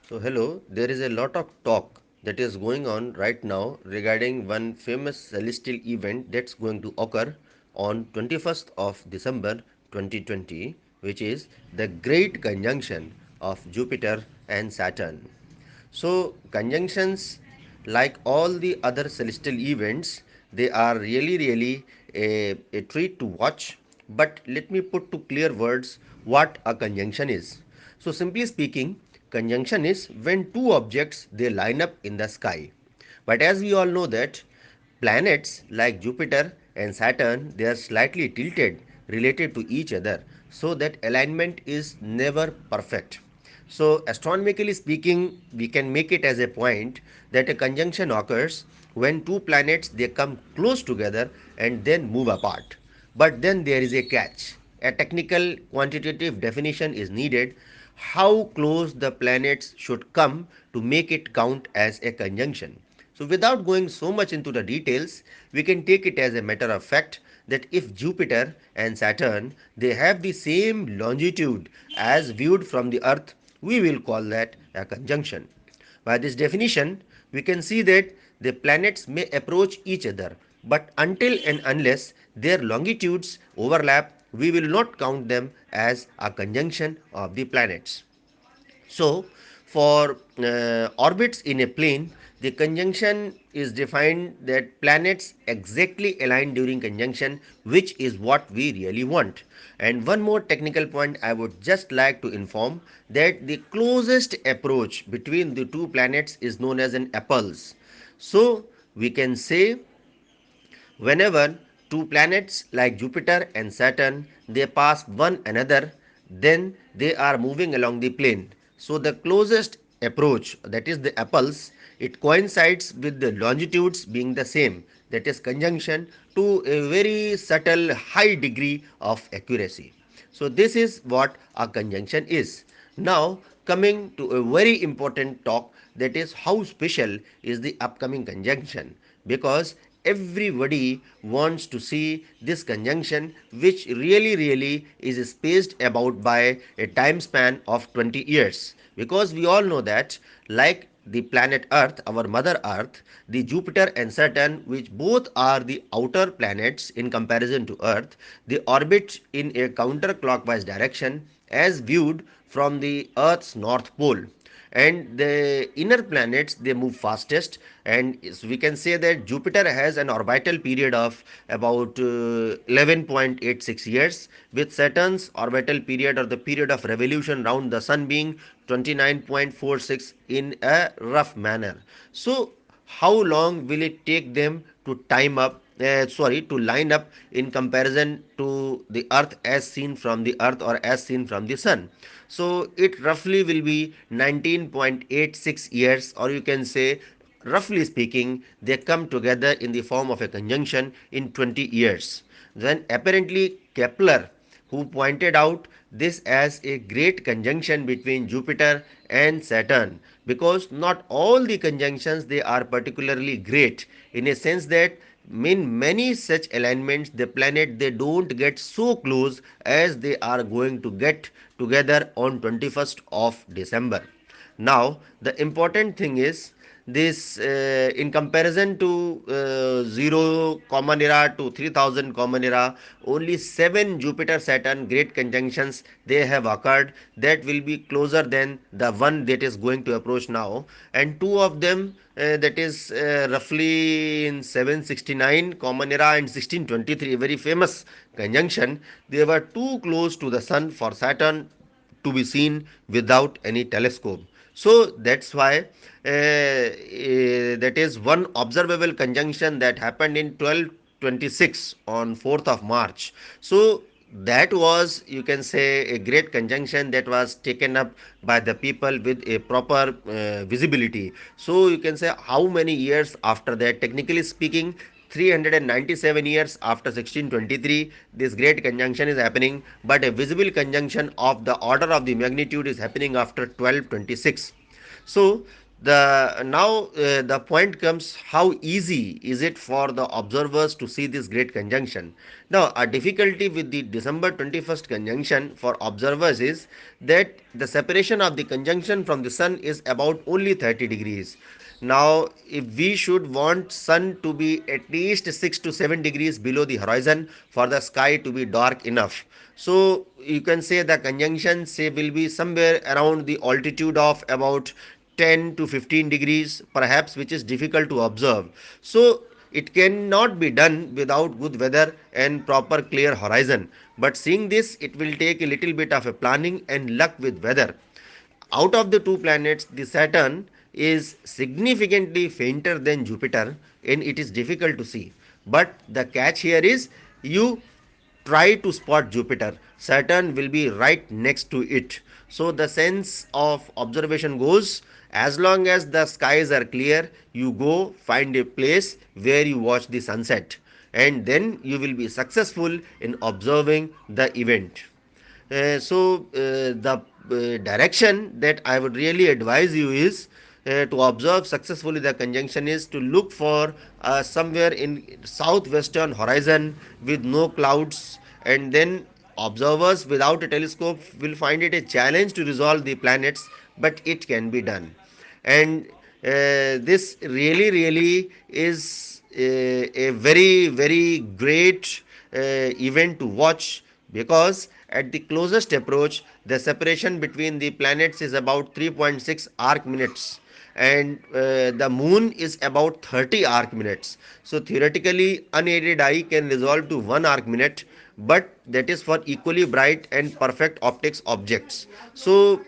So, hello, there is a lot of talk that is going on right now regarding one famous celestial event that's going to occur on 21st of December 2020, which is the Great Conjunction of Jupiter and Saturn. So, conjunctions, like all the other celestial events, they are really a treat to watch. But let me put to clear words what a conjunction is. So, simply speaking, conjunction is when two objects they line up in the sky. But as we all know that planets like Jupiter and Saturn they are slightly tilted related to each other, so that alignment is never perfect. So, astronomically speaking, we can make it as a point that a conjunction occurs when two planets they come close together and then move apart. But then there is a catch. A technical quantitative definition is needed how close the planets should come to make it count as a conjunction. So, without going so much into the details, we can take it as a matter of fact that if Jupiter and Saturn they have the same longitude as viewed from the Earth, we will call that a conjunction. By this definition, we can see that the planets may approach each other, but until and unless their longitudes overlap, we will not count them as a conjunction of the planets. So, for orbits in a plane, the conjunction is defined that planets exactly align during conjunction, which is what we really want. And one more technical point I would just like to inform that the closest approach between the two planets is known as an appulse. So, we can say whenever two planets like Jupiter and Saturn they pass one another, then they are moving along the plane. So the closest approach, that is the apples, it coincides with the longitudes being the same, that is conjunction, to a very subtle high degree of accuracy. So this is what a conjunction is. Now coming to a very important talk, that is how special is the upcoming conjunction, because everybody wants to see this conjunction, which really is spaced about by a time span of 20 years, because we all know that like the planet Earth, our mother Earth, the Jupiter and Saturn, which both are the outer planets in comparison to Earth, they orbit in a counterclockwise direction as viewed from the Earth's north pole. And the inner planets they move fastest, and we can say that Jupiter has an orbital period of about 11.86 years, with Saturn's orbital period or the period of revolution round the sun being 29.46 in a rough manner. So how long will it take them to time up to line up in comparison to the earth as seen from the earth or as seen from the sun? So it roughly will be 19.86 years, or you can say roughly speaking they come together in the form of a conjunction in 20 years. Then apparently Kepler, who pointed out this as a great conjunction between Jupiter and Saturn, because not all the conjunctions they are particularly great, in a sense that in many such alignments the planet they don't get so close as they are going to get together on 21st of December. Now the important thing is this in comparison to 0 common era to 3000 common era, only 7 Jupiter Saturn great conjunctions they have occurred that will be closer than the one that is going to approach now, and two of them that is roughly in 769 common era and 1623, a very famous conjunction, they were too close to the sun for Saturn to be seen without any telescope. So that's why that is one observable conjunction that happened in 1226 on 4th of March. So that was, you can say, a great conjunction that was taken up by the people with a proper visibility. So you can say how many years after that, technically speaking, 397 years after 1623 this great conjunction is happening, but a visible conjunction of the order of the magnitude is happening after 1226. So The point comes, how easy is it for the observers to see this great conjunction? Now a difficulty with the December 21st conjunction for observers is that the separation of the conjunction from the sun is about only 30 degrees. Now if we should want sun to be at least 6 to 7 degrees below the horizon for the sky to be dark enough, so you can say the conjunction say will be somewhere around the altitude of about 10 to 15 degrees perhaps, which is difficult to observe. So it cannot be done without good weather and proper clear horizon, but seeing this it will take a little bit of a planning and luck with weather. Out of the two planets, the Saturn is significantly fainter than Jupiter and it is difficult to see. But the catch here is, you try to spot Jupiter, Saturn will be right next to it. So the sense of observation goes, as long as the skies are clear, you go find a place where you watch the sunset, and then you will be successful in observing the event. The direction that I would really advise you is, to observe successfully the conjunction is to look for somewhere in southwestern horizon with no clouds, and then observers without a telescope will find it a challenge to resolve the planets, but it can be done. And this really is a very great event to watch, because at the closest approach the separation between the planets is about 3.6 arc minutes, and the moon is about 30 arc minutes. So theoretically unaided eye can resolve to 1 arc minute, but that is for equally bright and perfect optics objects. So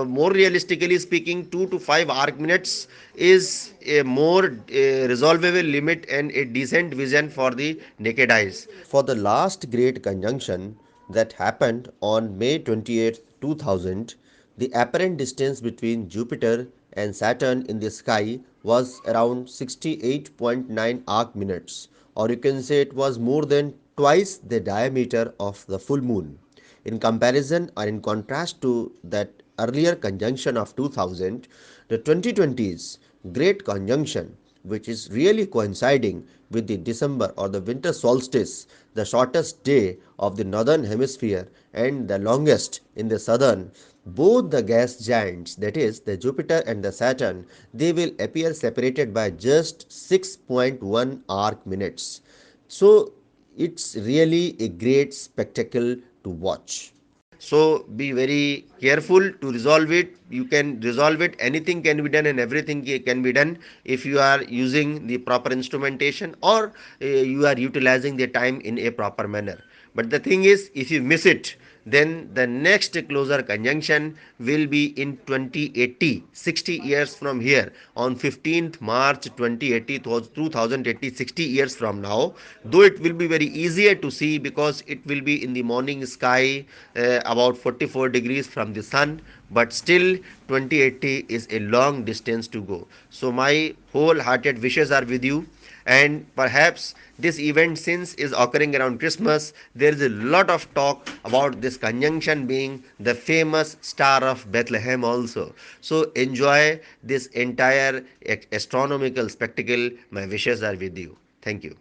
more realistically speaking, 2 to 5 arc minutes is a more resolvable limit and a decent vision for the naked eyes. For the last great conjunction that happened on May 28th, 2000, the apparent distance between Jupiter and Saturn in the sky was around 68.9 arc minutes, or you can say it was more than twice the diameter of the full moon. In comparison or in contrast to that earlier conjunction of 2000, the 2020's great conjunction, which is really coinciding with the December or the winter solstice, the shortest day of the northern hemisphere and the longest in the southern, both the gas giants, that is the Jupiter and the Saturn, they will appear separated by just 6.1 arc minutes. So it's really a great spectacle to watch. So be very careful to resolve it. You can resolve it, anything can be done and everything can be done if you are using the proper instrumentation, or you are utilizing the time in a proper manner. But the thing is, if you miss it, then the next closer conjunction will be in 2080, 60 years from here, on 15th March 2080, 2080, 60 years from now. Though it will be very easier to see because it will be in the morning sky, about 44 degrees from the sun, but still 2080 is a long distance to go. So my wholehearted wishes are with you. And perhaps this event, since is occurring around Christmas, there is a lot of talk about this conjunction being the famous Star of Bethlehem also. So enjoy this entire astronomical spectacle. My wishes are with you. Thank you.